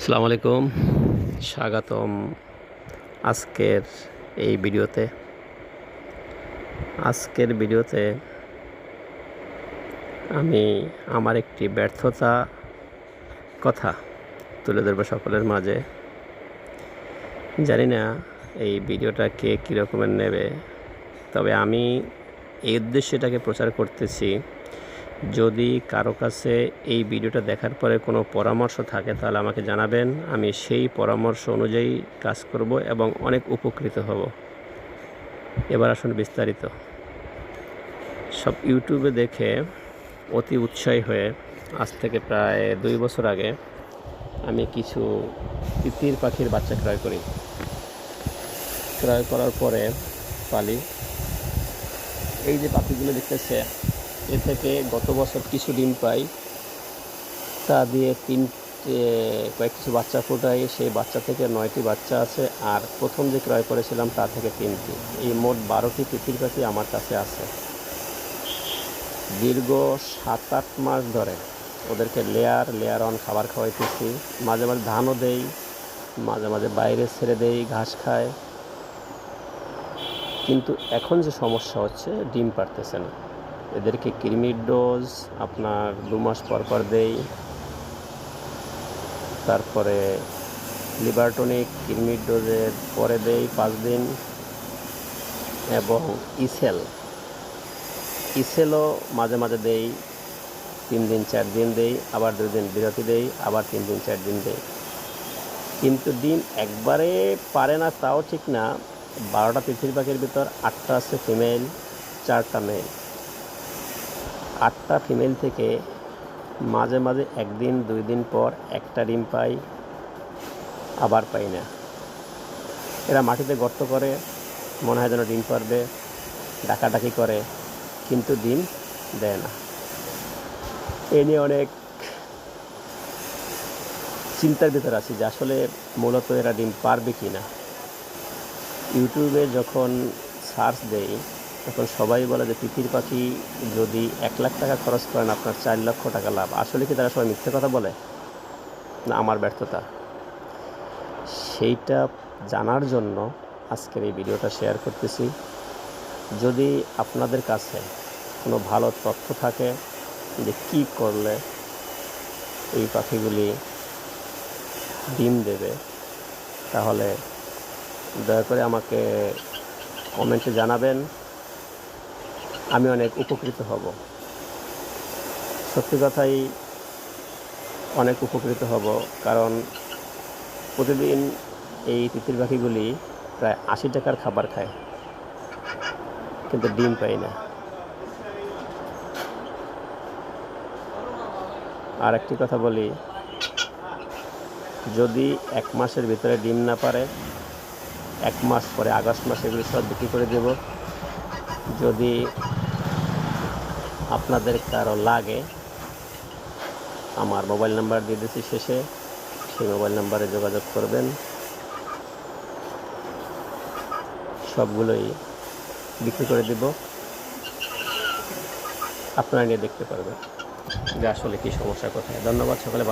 আসসালামু আলাইকুম, স্বাগতম আজকের এই ভিডিওতে। আমি আমার একটি ব্যর্থতা কথা তুলে ধরব সকলের মাঝে। জানি না এই ভিডিওটা কে কী রকমের নেবে, তবে আমি এই উদ্দেশ্যে এটাকে প্রচার করতেছি। যদি কারো কাছে এই ভিডিওটা দেখার পরে কোনো পরামর্শ থাকে তাহলে আমাকে জানাবেন, আমি সেই পরামর্শ অনুযায়ী কাজ করব এবং অনেক উপকৃত হব। এবার আসুন বিস্তারিত। সব ইউটিউবে দেখে অতি উৎসাহী হয়ে আজ থেকে প্রায় 2 বছর আগে আমি কিছু তিতির পাখির বাচ্চা ক্রয় করি। ক্রয় করার পরে পালি। এই যে পাখিগুলো দেখতেছে, এ থেকে গত বছর কিছু ডিম পাই, তা দিয়ে কিছু বাচ্চা ফোটাই। সেই বাচ্চা থেকে 9টি বাচ্চা আছে, আর প্রথম যে ক্রয় করেছিলাম তা থেকে 3টি। এই মোট 12টি তিতির পাখি আমার কাছে আছে। দীর্ঘ 7-8 মাস ধরে ওদেরকে লেয়ার অন খাবার খাওয়াইতেছি। মাঝে মাঝে ধানও দেই, মাঝে মাঝে বাইরে ছেড়ে দেই, ঘাস খায়। কিন্তু এখন যে সমস্যা হচ্ছে, ডিম পারতেছে না। এদেরকে কৃমির ডোজ আপনার 2 মাস পর দেই, তারপরে লিভার টনিক কৃমির ডোজের পরে দেই 5 দিন, এবং ইসেলও মাঝে মাঝে দেই। 3 দিন 4 দিন দেই, আবার 2 দিন বিরতি দেই, আবার 3 দিন 4 দিন দেই। কিন্তু ডিম একবারে পারে না তাও ঠিক না। 12টা তিতির পাখির ভিতর 8টা আছে ফিমেল, 4টা মেল। 8টা ফিমেল থেকে মাঝে মাঝে 1 দিন 2 দিন পর একটা ডিম পাই, আবার পাই না। এরা মাটিতে গর্ত করে, মনে হয় যেন ডিম পারবে, ডাকাডাকি করে, কিন্তু ডিম দেয় না। এ নিয়ে অনেক চিন্তার ভিতরে আছি যে আসলে মূলত এরা ডিম পারবে কি না। ইউটিউবে যখন সার্চ দেই তখন সবাই বলে যে তিতির পাখি যদি 1 লাখ টাকা খরচ করেন আপনার 4 লক্ষ টাকা লাভ। আসলে কি তারা সবাই মিথ্যে কথা বলে, না আমার ব্যর্থতা? সেইটা জানার জন্য আজকের এই ভিডিওটা শেয়ার করতেছি। যদি আপনাদের কাছে কোনো ভালো তথ্য থাকে যে কী করলে এই পাখিগুলি ডিম দেবে, তাহলে দয়া করে আমাকে কমেন্টে জানাবেন। আমি অনেক উপকৃত হব। সত্যি কথাই অনেক উপকৃত হব, কারণ প্রতিদিন এই তিতির পাখিগুলি প্রায় 80 টাকার খাবার খায়, কিন্তু ডিম পাই না। আর একটি কথা বলি, যদি 1 মাসের ভিতরে ডিম না পারে, 1 মাস পরে আগস্ট মাসে এগুলি সব বিক্রি করে দেব। যদি আপনাদের কারো লাগে, আমার মোবাইল নাম্বার দিয়ে দিচ্ছি শেষে, সেই মোবাইল নাম্বারে যোগাযোগ করবেন। সবগুলোই বিক্রি করে দেব, আপনারা নিয়ে দেখতে পারবেন যে আসলে কী সমস্যা কোথায়। ধন্যবাদ সকলে।